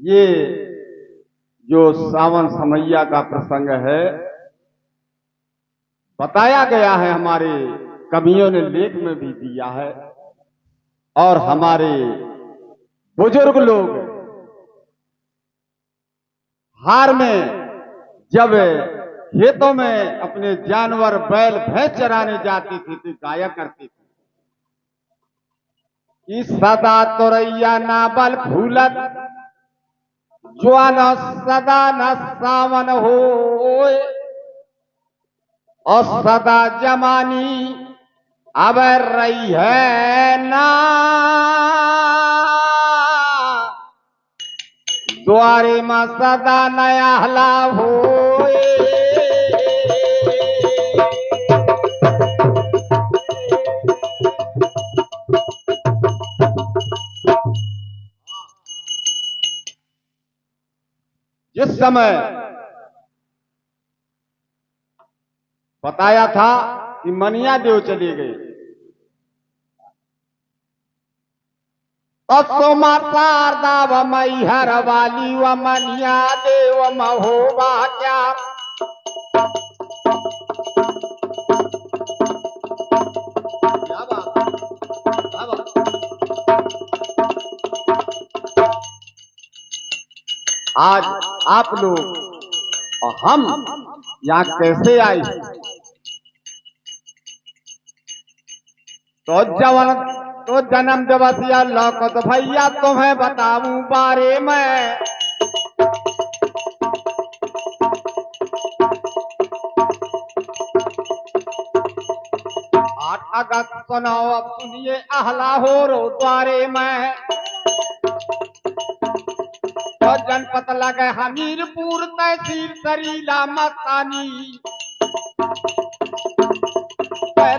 ये जो सावन समैया का प्रसंग है, बताया गया है, हमारे कवियों ने लेख में भी दिया है और हमारे बुजुर्ग लोग हार में जब खेतों में अपने जानवर बैल भैंस चराने जाती थी तो गाया करती थी कि सदा तोरैया नाबल फूलत ज्वान सदा न सावन हो और सदा जमानी अब रही है ना द्वारे में सदा नया हला हो। जिस समय बताया था कि मनिया देव चले गए, सोमा शारदा व मैहर वाली व मनिया देव महोबा क्या आज आप लोग और हम यहाँ कैसे आए? तो जन्म दिवसिया लौकत भैया तुम्हें बताऊं बारे में। 8 अगस्त सुनो अब सुनिए अहला हो रो द्वारे में। तो जनपद लगे हमीरपुर तहसील सरीला मस्तानी,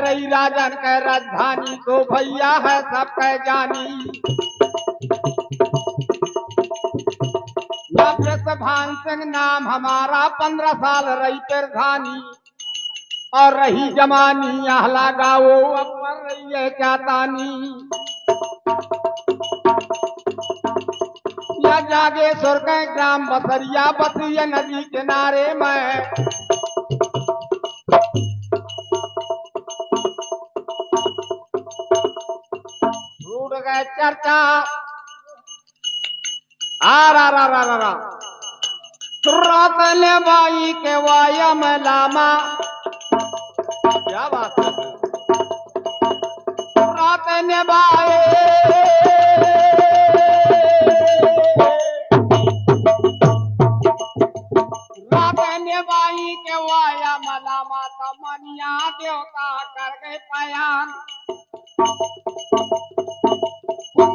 रही राजन के राजधानी तो भैया है सब कह जानी। भान सिंह नाम हमारा 15 साल रही प्रधानी और रही जमानी आहला गाओ अपर रही है क्या तानी। या जागेश्वर के ग्राम बसरिया बसिया नदी किनारे में। रूट गए चर्चा आ रतन बाई के वायम लामा, क्या बात है, रतन बाई के वायम लामा तो मनिया देवता कर गए पयान।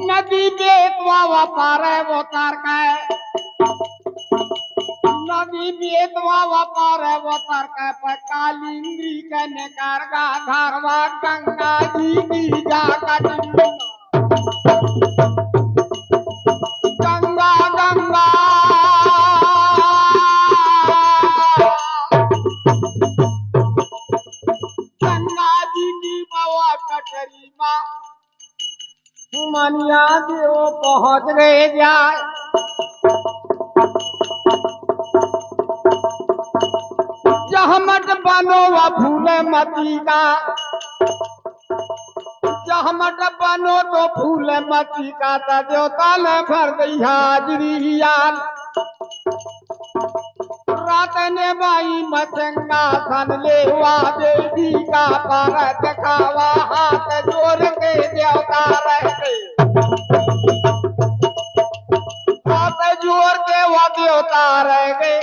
नदी बेतवा पार है वो तार का, नदी बेतवा पार है वो तार का, पर कालिंदी का निकारगा धारवा गंगा जी की जाकर गंगा गंगा गंगा जी की बवा कटरी माँ मनिया देव पहुंच गए जाए। जहमट बनो व फूले मती का, जहमट बनो तो फूले मती का, देवता ने भर गई हाजरी यार। रात ने बाई मचंगा सन ले हुआ देवी का पार दिखावा, हाथ जोड़ के देवता रहते हाथ जोड़ के वह देवता रह गए।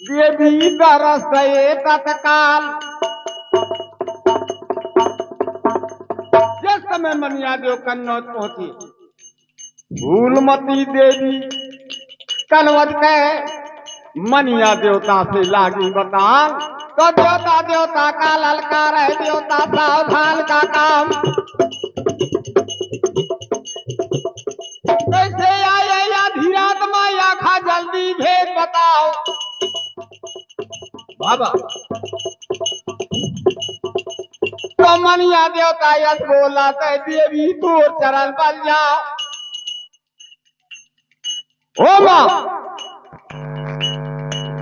देवी दरस गए तत्काल। जिस समय मनिया देव कन्नौज पहुंची, फूलमती देवी कन्नौज के मनिया देवता से लागी बतान। तो देवता का ललकार है, देवता सावधान का काम। कैसे आए या धीरात्मा या खा जल्दी भेद बताओ बाबा। तो मनिया देवता यश बोला देवी तो चरण बल जाओ। ओ माँ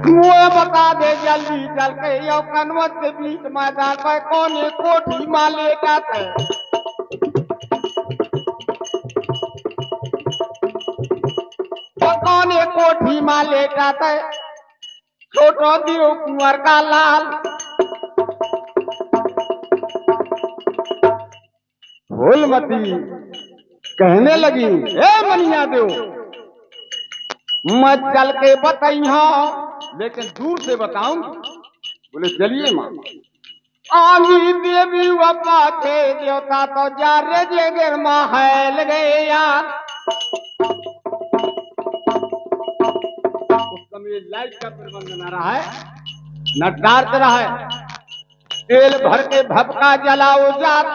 मुझे बता दे जल्दी चल के यो कनवत के बीच मैदान पर कौन एक कोठी माँ लेटा है। कौन एक कोठी माँ लेटा है छोटो दियो कुंवर का लाल। फूलमती कहने लगी ए मनिया दो मैं चल के बताइया लेकिन दूर से बताऊंगी। बोले चलिए मां। आगी देवी वपा थे देवता तो जा रे जे गिरमा है लगे यार। उस समय लाइट का प्रबंध न रहा है न टार्च रहा है। तेल भर के भपका जलाओ जार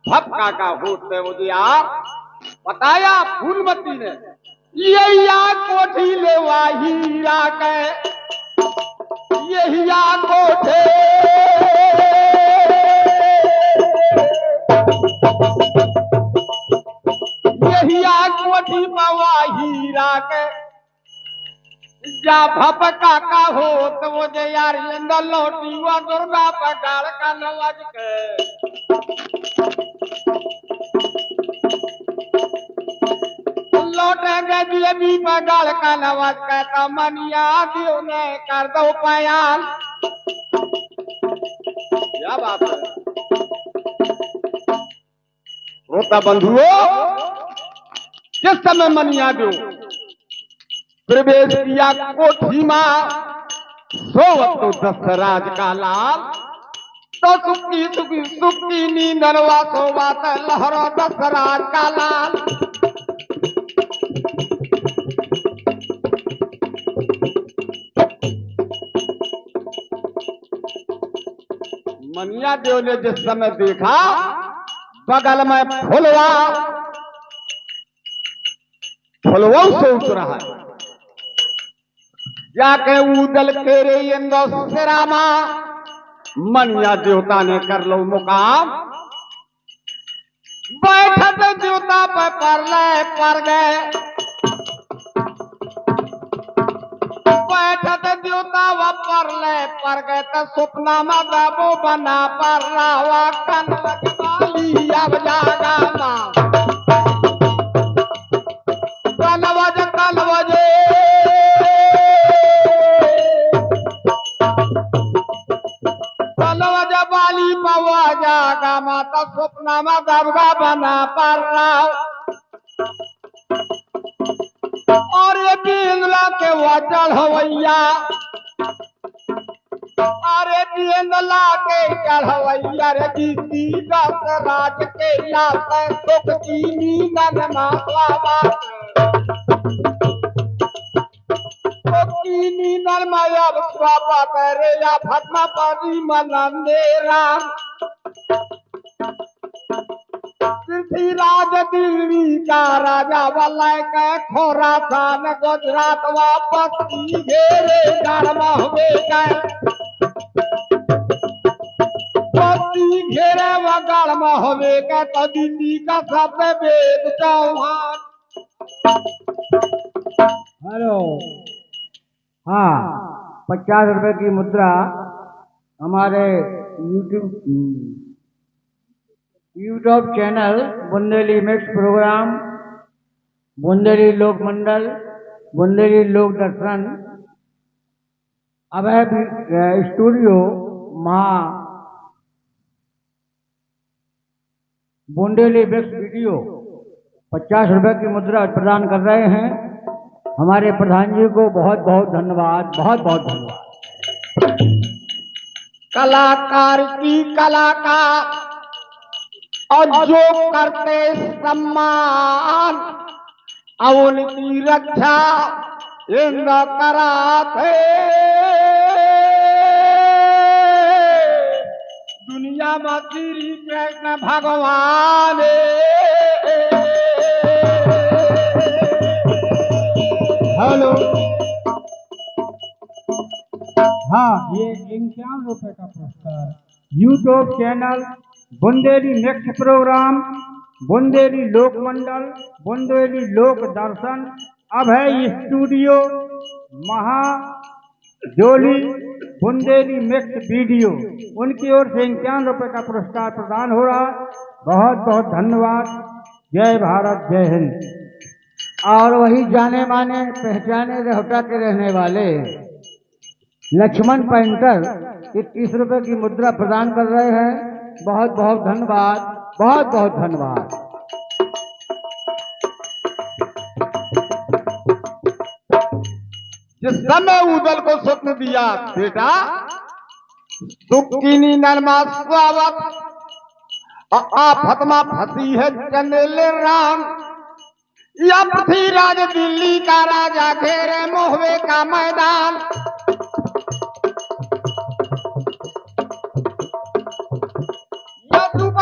भपका का होते वो यार। बताया फूलमती ने यही कोठी ले हीरा के यही कोठे यही कोठी पवा हीरा के जा भपका का हो तो वो जे यार लौटी हुआ दुर्गा पगाड़ का नवाज के लौटेंगे भी पगाड़ का नवाज कहता मनिया दियो ने कर दो पयान। क्या बात है रोता बंधुओं। जिस समय मनिया दो प्रवेश किया कोठी मां सोवत तो दशराज का लाल। तो सुखी सुखी सुखी नींदरवा सोवात लहरो दशराज का लाल। मनिया देव ने जिस समय देखा बगल में फुलवा से उतर रहा है जाके उदल केरे सिरामा मनिया देवता ने कर लो मुकाम। बैठत देवता पर गए बैठत देवता पर गए तो सुपना में बाबू बना पर रावा कन वाली अब जागा मां कन बजे बाली पवा जागा माता स्वप्ना में दरगा बना पर राव। और ये बींदला के वचल हवैया अरे बींदला के चढ़वैया रे जीती दशराज के लाते सुख चीनी नगना स्वाबा नर्मयब स्वापा करे या भटमा परी मनंदेरा पृथ्वीराज दिल्ली का राजा वलय के खोरासान गुजरात वापस घेरे गरमा हुए गए घेरे व गरमा हुए गए तो दिल्ली का सब वेद चौहान। हेलो हाँ 50 रुपए की मुद्रा हमारे YouTube channel Bundeli mix program Bundeli लोक मंडल बुंदेली लोक दर्शन अभय स्टूडियो महा बुंदेली मिक्स वीडियो 50 रुपए की मुद्रा प्रदान कर रहे हैं। हमारे प्रधान जी को बहुत बहुत धन्यवाद बहुत बहुत धन्यवाद। कलाकार की कलाकार और जो करते सम्मान उनकी रक्षा इंद्र कराते दुनिया में श्री कृष्ण भगवान। हेलो हाँ ये 51 रुपए का पुरस्कार YouTube channel Bundeli next program Bundeli लोक मंडल बुंदेली लोक दर्शन अब है studio Mahajoli Bundeli mix video, उनकी ओर से 51 रुपए का पुरस्कार प्रदान हो रहा है। बहुत बहुत धन्यवाद। जय भारत, जय हिंद। और वही जाने माने पहचाने रेहटा के रहने वाले लक्ष्मण पेंटर 21 रुपए की मुद्रा प्रदान कर रहे हैं। बहुत बहुत धन्यवाद, बहुत बहुत धन्यवाद। जिस समय उदल को स्वप्न दिया बेटा, सुखिनी नरमा स्वागत फतमा फंसी है चंदेले राम, या पृथ्वीराज दिल्ली का राजा घेरे मोहवे का मैदान।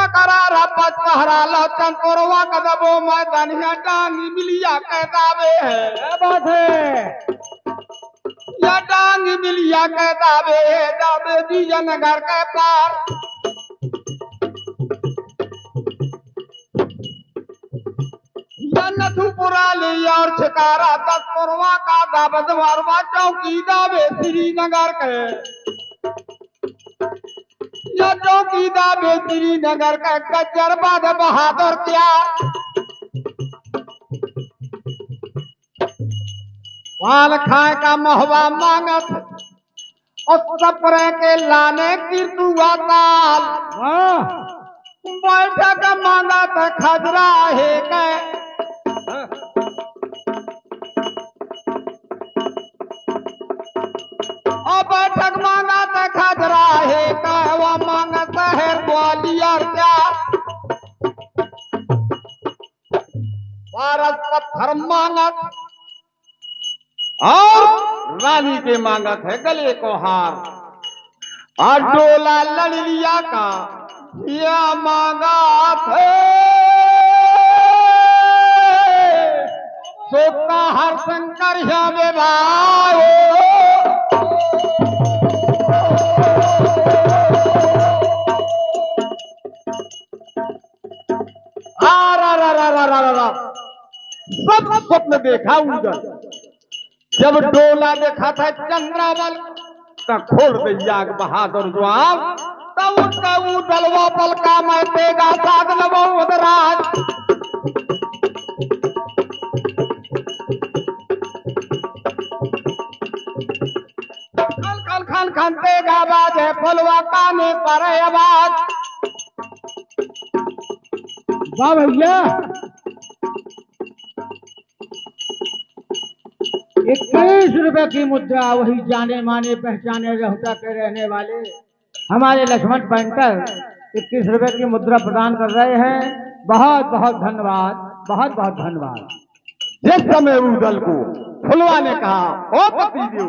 करारा पचहरा लौचन तोरवा कदबो मैदानिया डांगी मिलिया कहतावे है। क्या बात है? या डांगी मिलिया कहतावे है, जावे विजयनगर के पार। या नथुपुरा लिया और छिकारा 10 तोरवा का दावत मारवा चौकी दावे श्रीनगर के। या चौकी दावे श्रीनगर का कच्चर बाद बहादुर क्या। वाल खाए का महवा मांगत और सपरे के लाने की दुआ ताल। बैठक मांगा था खजरा है के। और बैठक मांगा था खजरा है का, वो मांगा शहर ग्वालियर क्या। भारत पत्थर मांगत और रानी के मांगत है गले को हार। और डोला लड़िया का या मांगा थे सोता हर शंकर वे भाई। सब स्वप्न देखा उधर, जब डोला देखा था चंद्रावल तब खोल दैया बहादुर जवाब। तब उसका दलवा पल का मैं तेगा साध लबो उदराज। खल खल खन तेगा बाज है फलवा काने पर आवाज। वाह भैया, 21 रुपए की मुद्रा वही जाने माने पहचाने रेहटा के रहने वाले हमारे लक्ष्मण पेंटर 21 रुपए की मुद्रा प्रदान कर रहे हैं। बहुत बहुत धन्यवाद, बहुत बहुत धन्यवाद। जिस समय उदल को फुलवा ने कहा, ओ पतिदेव,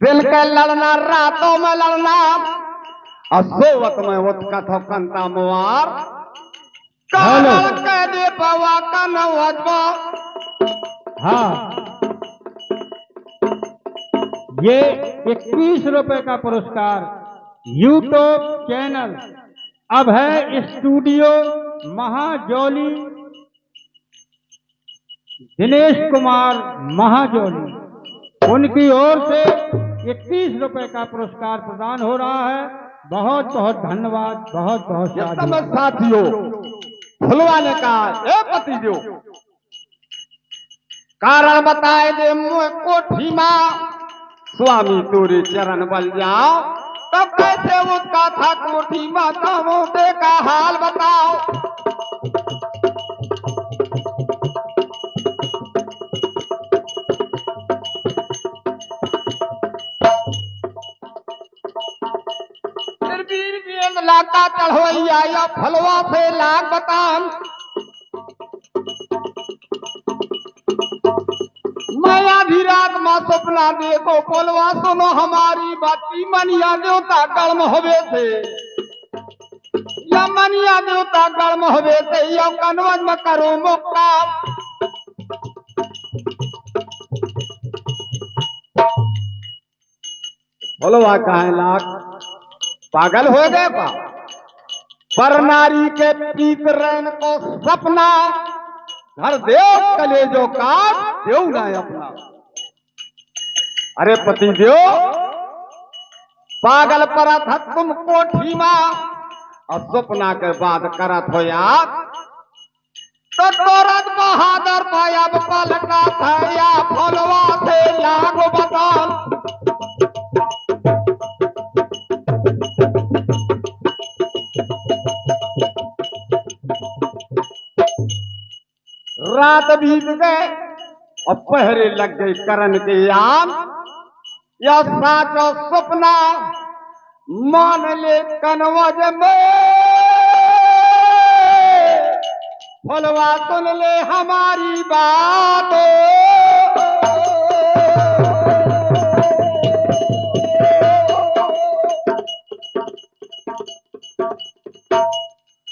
दिल के लड़ना रातों में लड़ना और सोवत में उत्का था कंता मुआर। काल कह दे बवा का नवजवा। हाँ, ये 21 रुपए का पुरस्कार यूट्यूब चैनल अब है स्टूडियो महाजोली दिनेश कुमार महाजोली, उनकी ओर से 21 रुपए का पुरस्कार प्रदान हो रहा है। बहुत बहुत धन्यवाद, बहुत बहुत साथियों। फुलवा ने कहा, ए पतिदेव, कारण बताए दे मुझ कोठी मां स्वामी तोरे चरण बल जाओ। तब कैसे उसका था कोठी माता मोटे का हाल बताओ। फिर वीर गेंद लाका चढ़ोइया या फलवा से लाग बतान। मैं आधी रात मां सपना देखो फलवा सुनो हमारी बाती। मनिया देवता कर्म होवे थे या मनिया देवता कर्म होवे थे या कनवज में करो मुक्का। फलवा कहे लाख पागल हो गए पा। पर नारी के पीत रैन को सपना घर देव कलेजो काट देव ना अपना। अरे पति देव पागल परत है तुम कोठी मां और सपना के बाद करत हो याद तो तोरत बहादुर पायब पलटा था या फलवा से लागो बदल। रात बीत गए और पहरे लग गई करण के याम या साचो सपना मान ले कनवज में फलवा सुन ले हमारी बात।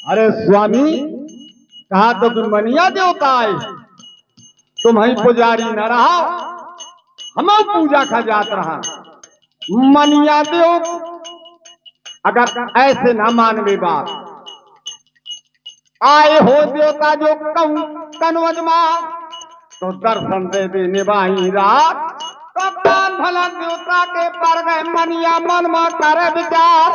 अरे स्वामी कहा तो तुम मनिया देवता आए तुम ही पुजारी न रहा हम पूजा का जात रहा। मनिया देव अगर ऐसे ना मानवे बात आए हो देवता जो कनवज मां तो दर्शन दे दे निभाई रात तो कान भला देवता के पर गए मनिया मन में करे विचार।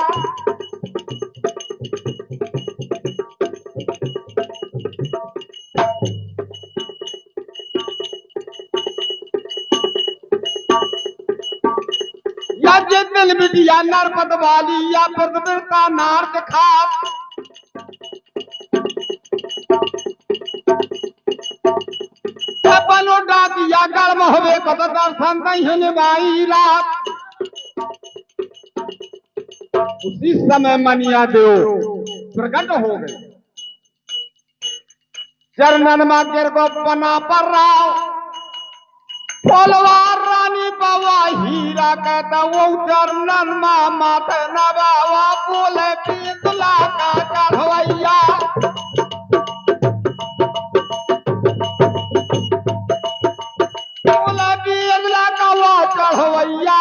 या जे दिल बिटिया नरपत वाली या प्रदृता नार खास बनो डाकिया गर्म होवे तो दर्शन दही बाई रात। उसी समय मनिया देव प्रकट हो गए चरणन में गिर को पना पर रहा फलवार रानी बाबा हीरा कहता वो चरणन में माथे नबावा बोले पीतला का चढ़वैया। चढ़वैया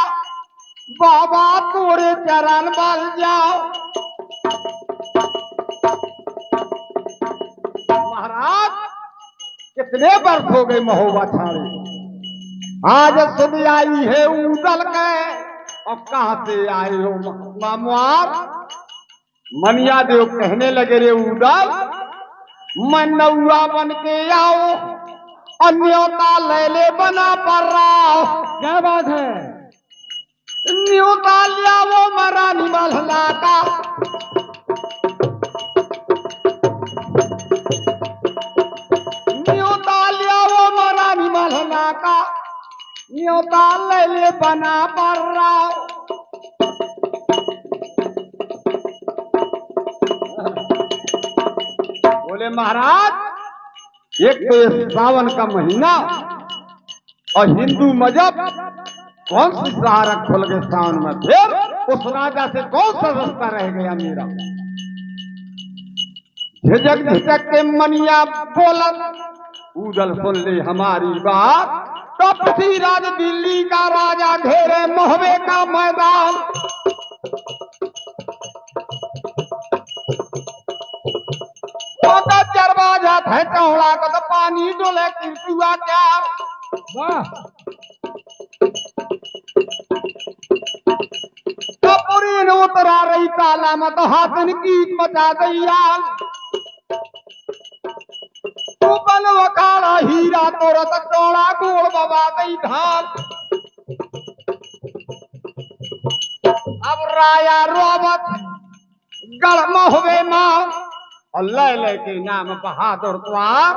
बाबा तोरे चरण बल जाओ। महाराज कितने वर्ष हो गए महोबा छाड़े आज सुध आई है उदल के और कहां से आए हो मामुआर। मनिया देव कहने लगे रे उदल मैं नौआ बन के आओ अन्योता ले ले बना पर रहा। क्या बात है न्योता लिया वो मरानी मलहला का न्योता लिया वो मरानी मलहला का न्योता ले ले बना पर रहा। बोले महाराज एक तो ये सावन का महीना और हिंदू मजहब कौन सी सहारक खुल गए सावन में फिर उस राजा से कौन सा रास्ता रह गया मेरा। झिझक झिझक के मनिया बोलन उदल सुन ले हमारी बात तो पृथ्वीराज दिल्ली का राजा घेरे मोहबे का मैदान। दरवाजा है चौड़ा का तो पानी डोले किंतुआ क्या पूरी ने उतरा रही ताला में तो हाथन की मचा दैया तू बन वकाला हीरा तोरा तो चौड़ा गोड़ बबा गई धान। अब राया रोबत गढ़ महुए मां और लय के नाम बहादुर द्वार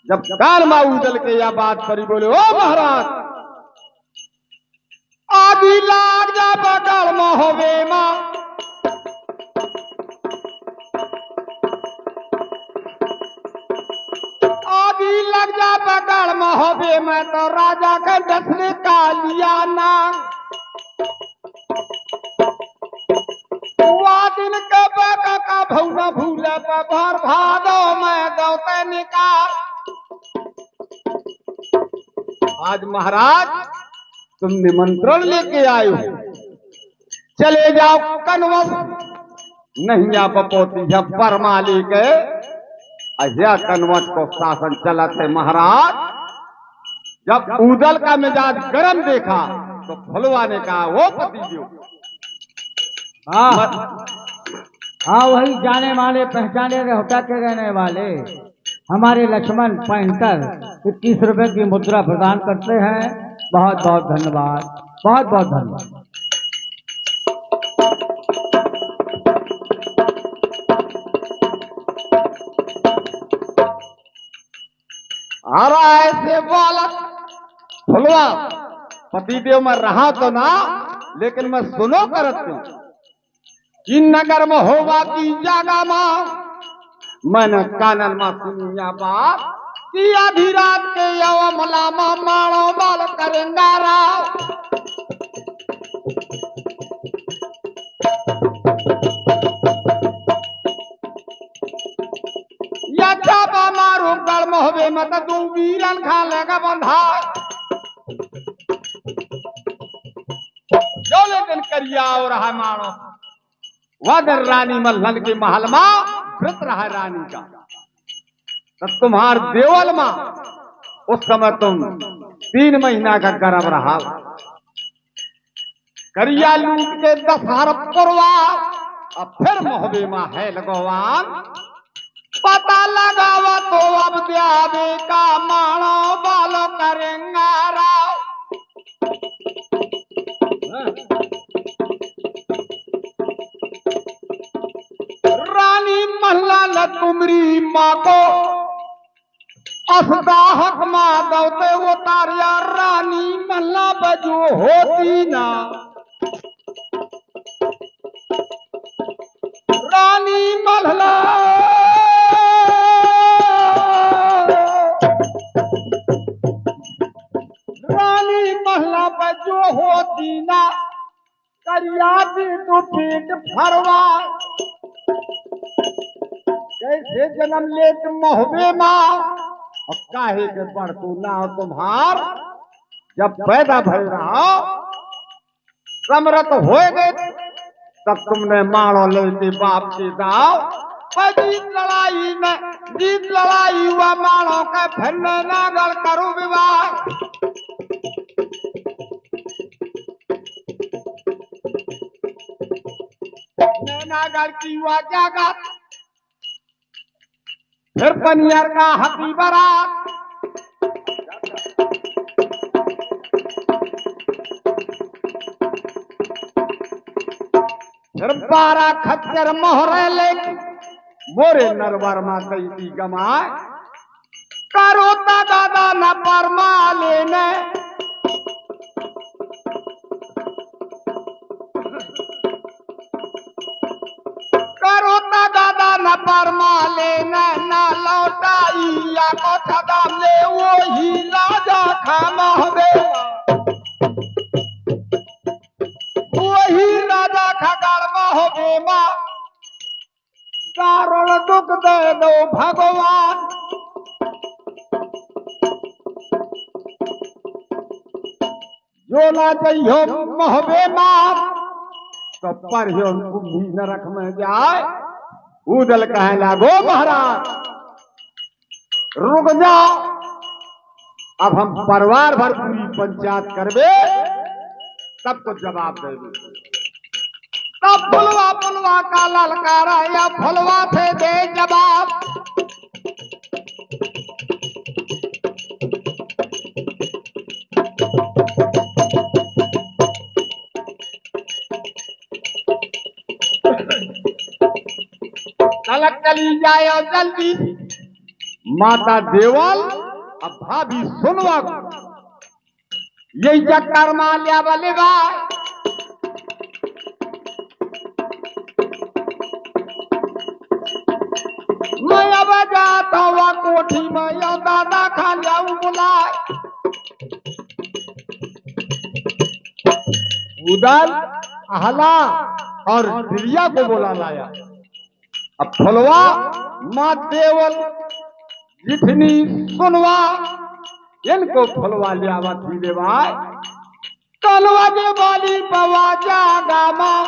जब काल मां उदल के या बात परी बोले ओ महाराज आदि लाग जा बगल महोबे मां आदि लग जा बगल महोबे में तो राजा के दसने का लिया ना दिन के बेका का भौना भूले पे भर भादो में गौते निकाल। आज महाराज तुम निमंत्रण लेके आए हो चले जाओ कनवस नहीं आ पपोती जब परमाली के अजय कनवट को शासन चलत है महाराज। जब उदल का मिजाज गरम देखा तो फुलवा ने कहा, वो पति जो हाँ, वही जाने माने पहचाने रोहता के रहने वाले हमारे लक्ष्मण पैंतर 21 रुपए की मुद्रा प्रदान करते हैं। बहुत बहुत धन्यवाद, बहुत बहुत धन्यवाद। अरे ऐसे बालक फुलवा पतिदेव में रहा तो ना, लेकिन मैं सुनो करत क्यों कि नगर में होगा की जागा मां मैंने कानन में सुनिया बात कि आधी रात के यवमला माणो बाल करेंगा राव। या चापा मारो गल मोहबे मत तू वीरन खा लेगा बंधा। जो लेकिन करिया और रहा मानो वदर रानी मल्हन के महल में व्रत रहा रानी का। तब तुम्हार देवल मां उस समय तुम 3 महीना का गर्भ रहा। करिया लूट के 10 हरफ पुरवा अब फिर मोहबे मां है लगवान। पता लगावा तो अब द्यावे का मानो बालो करेंगा राव। रानी मल्ला तुमरी माँ को असदा हक माँ दौते वो तारिया रानी मल्ला बजो होती ना। रानी मल्ला बजो होती ना करिया भी तो पेट भरवा। कैसे जन्म ले तुम मोहबे माँ और काहे के बढ़ तू ना हो तुम्हार। जब पैदा भर रहा समरत हो गए तब तुमने मारो लेते बाप के दाव। जीत लड़ाई हुआ मारो का फिर नागल करो विवाह। नागल की हुआ जागा फिर पनियर का हकी बारात। फिर 12 खच्चर मोहरे लेके मोरे नरवर मा कई गमाए। करो दादा न परमा लेने करो दादा न परमा लेने ना लौटाई या को छदाम ले वो ही राजा खामा होवे। वही राजा खगड़ में होवे मां कारण दुख दे दो भगवान। जो ना चाहिए मोहबे मां तो पर ही उनको भी नरक में जाए। उदल कहने लागो महाराज रुक जाओ, अब हम परिवार भर पूरी पंचायत करबे तब कुछ जवाब देंगे। तब फुलवा का ललकारा या फुलवा से दे जवाब। तलक चली जाए और जल्दी माता देवल अब भाभी सुनवा यही चक्कर मार लिया बले भाई। मैं अब जाता हुआ कोठी में या दादा खा जाऊं बुलाए। उदल आहला और दिलिया को बोला लाया। अब फुलवा माँ देवल जितनी सुनवा इनको फुलवा लिया धीरे भाई। कलवा के वाली पवा जागा माँ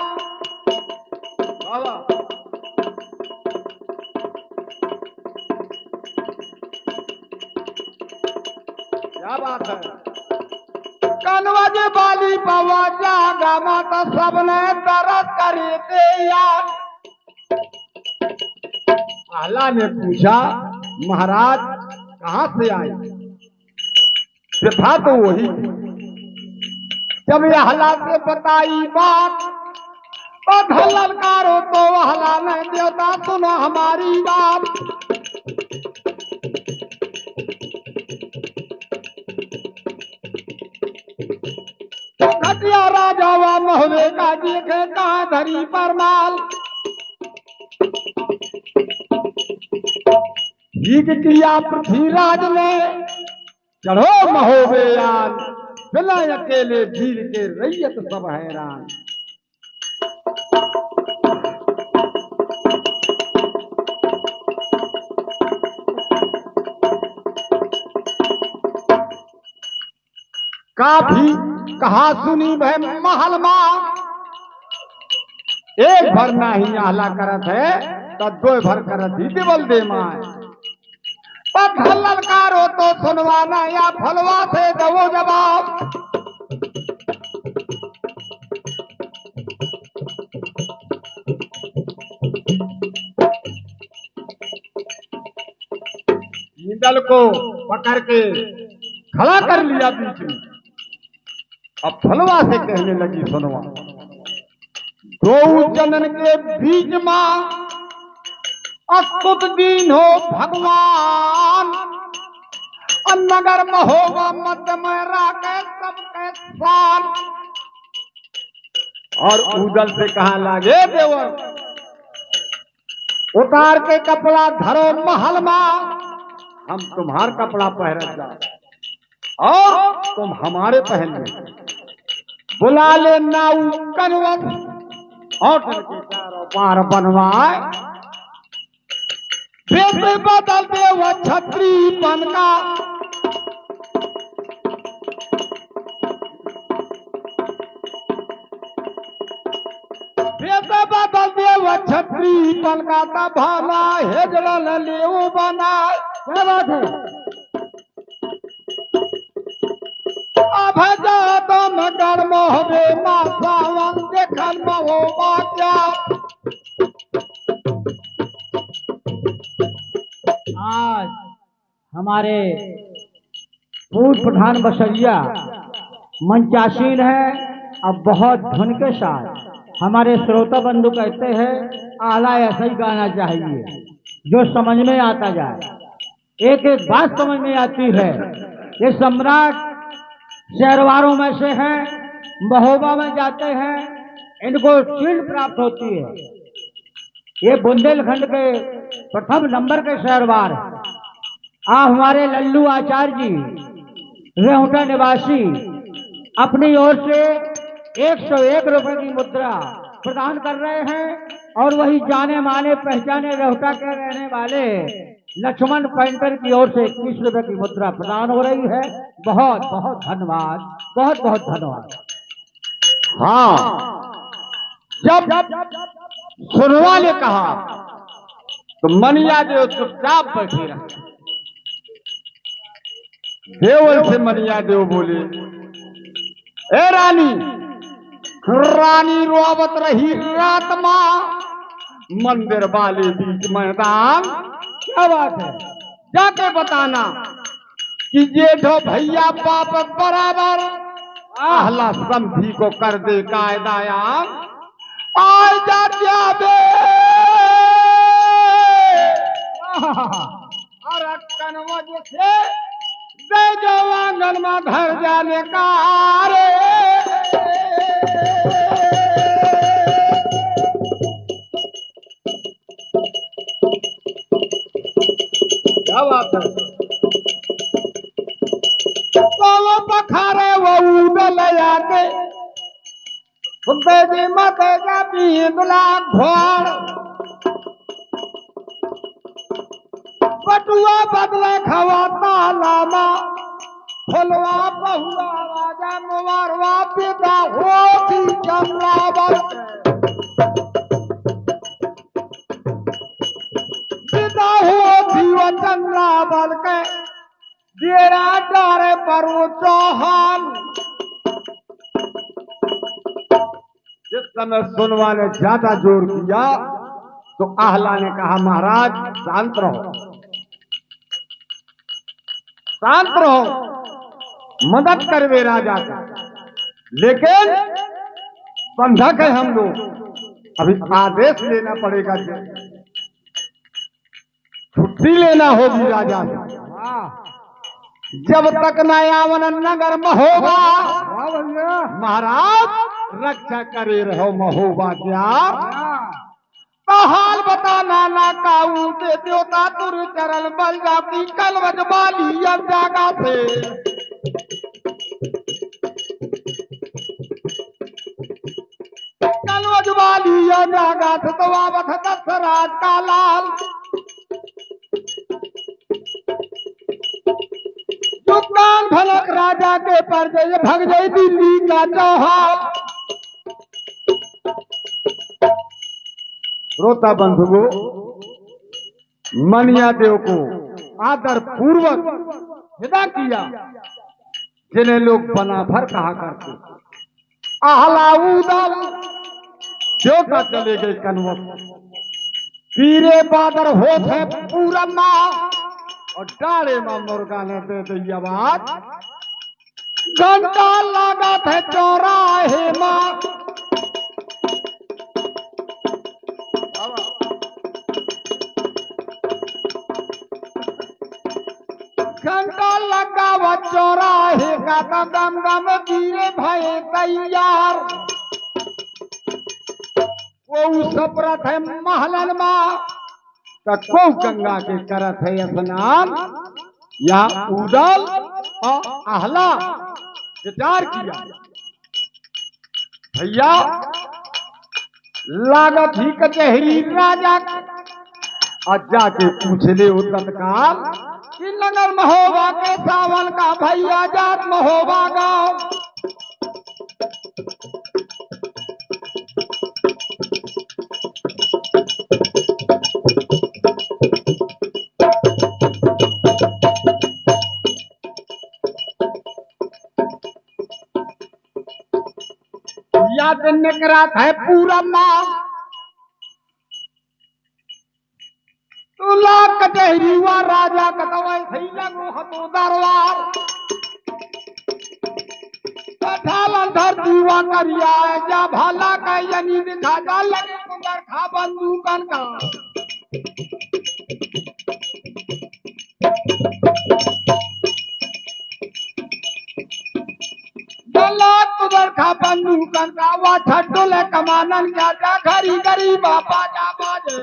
क्या बात है। कनवज बाली पवा जागा माता सबने तरस करी दे यार। आला ने पूछा महाराज कहां से आए? था तो वही। जब यहला से बताई बात तो ललकारो तो हला ने देवता सुनो हमारी बात। घटिया राजा वा महुए का देखे कहां धरी परमाल। ठीक किया पृथ्वीराज ने चढ़ो महोबेयान। बिना अकेले वीर के रैयत सब हैरान। काफी कहा सुनी भय महल मां। एक भर नहीं आहला करत है तो दो भर करत ही देवल दे माए। ललकारो तो सुनवाना या फलवा से दो जवाब। इंदल को पकड़ के खड़ा कर लिया बीच में। अब फलवा से कहने लगी सुनवा। दो जनन के बीच मां अस्तुत दीन हो भगवान। नगर महोबा मध्य में राके सबके साथ। और उदल से कहा लागे देवर उतार के कपड़ा धरो महल मां। हम तुम्हार कपड़ा पहन जाओ और तुम हमारे पहन लो। बुला ले नाऊ कनवत और के चारों पार बनवाए। वेश बदल दे वो छत्री बन का। वेश बदल दे वो छत्री बन का ता भाला हेजल ले वो बना। क्या बात है। अब जा तो मगर मोहबे मा सावन देखल महोबा क्या। आज हमारे पूर्व प्रधान बसैया मंचासीन है। अब बहुत धुन के साथ हमारे श्रोता बंधु कहते हैं आला ऐसा ही गाना चाहिए जो समझ में आता जाए। एक एक बात समझ में आती है। ये सम्राट शहरवारों में से हैं। महोबा में जाते हैं इनको शील्ड प्राप्त होती है। ये बुंदेलखंड के प्रथम नंबर के शहरवार हैं। हमारे लल्लू आचार्य जी रेहुटा निवासी अपनी ओर से 101 रुपए की मुद्रा प्रदान कर रहे हैं। और वही जाने माने पहचाने रेहुटा के रहने वाले लक्ष्मण पेंटर की ओर से 21 रुपए की मुद्रा प्रदान हो रही है। बहुत बहुत धन्यवाद। बहुत बहुत धन्यवाद। हाँ जब सुनवा ने कहा तो मनिया देव चुपचाप बैठे रहे। देवल से मनिया देव बोले ए रानी। रानी रोवत रही रात मां मंदिर वाले बीच मैदान। क्या बात है। जाके बताना कि जेठो भैया बाप बराबर आहला समधी को कर दे कायदायाम। आज जाबे और अटकन वजह से दे जो आंगन में घर जाने का रे। क्या बात है। वो पखारे वो उदल आके दे मत जा पींदला घोड़। पटुआ बदले खवाता लामा फलवा बहुआ राजा मुवारवा पिता हो भी जमलावर। पिता हो भी वचन लावर के डेरा डारे पर वो चौहान। जिस समय सुनवा ने ज्यादा जोर किया तो आहला ने कहा महाराज शांत रहो, शांत रहो, मदद करवे राजा का, लेकिन बंधक है हम लोग, अभी आदेश लेना पड़ेगा, छुट्टी लेना होगी राजा से। जब तक नयावन नगर महोबा महाराज रक्षा करे रहो महोबा क्या तो हाल बताना ना काऊ से देवता तुर चरण बल जाती कलवज वाली जागा से। कलवज वाली जागा से तो आवत दशराज का लाल, जो कान भलक राजा के पर जय भग जय दिल्ली का चौहान। रोता बंधुओं, मनिया देव को आदर पूर्वक विदा किया, जिन्हें लोग बना भर कहा करते। आहला उदल देवता चले गए कनवत, पीरे बादर होते पूरा माँ और डाले मां मुर्गा ने दे दी आवाज, घंटा लगा थे चौराहे मां। घंटा लगा वो चौराहे का दम दम दिए भय तैयार। वो सपरत है महलन मां को गंगा के करत है स्नान, या उदल और आहला विचार किया भैया लागत ही कचहरी राजा और जाके पूछ ले तत्काल कि नगर महोबा के सावन का भैया जात महोबा गाँव। याद निकरात है पूरा नाम, तुला कचहरी हुआ राजा कतवाई सही लगो हतो दरबार। कठालन धरती हुआ करिया जा भाला का यनी दिखा जा लगे कुंगर खा बंदूकन का। कुबर खा बंदूकन का वा छटोले कमानन क्या जा घरी घरी बापा जा बाजे।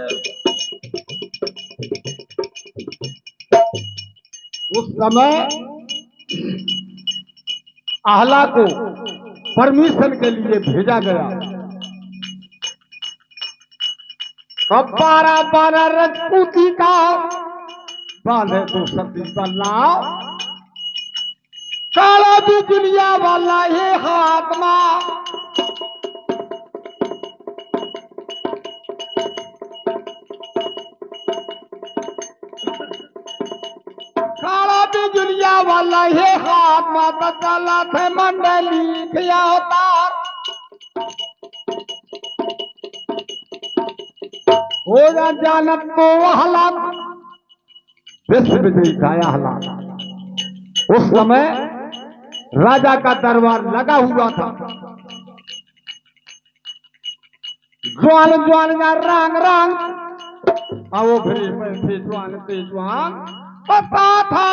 उस समय आहला को परमिशन के लिए भेजा गया। 12 रजपूती का बांधे तो सती बल्लाव, काला बिजलिया वाला ये हाथ मां। काला बिजलिया वाला ये हाथ माता चला थे मंडली किया अवतार। हो जा जानत तो आहला विश्व विजयी था आहला। उस समय राजा का दरबार लगा हुआ था, ज्वान ज्वान का रंग रंग, वो फिर बैठे ज्वान ते ज्वान पता था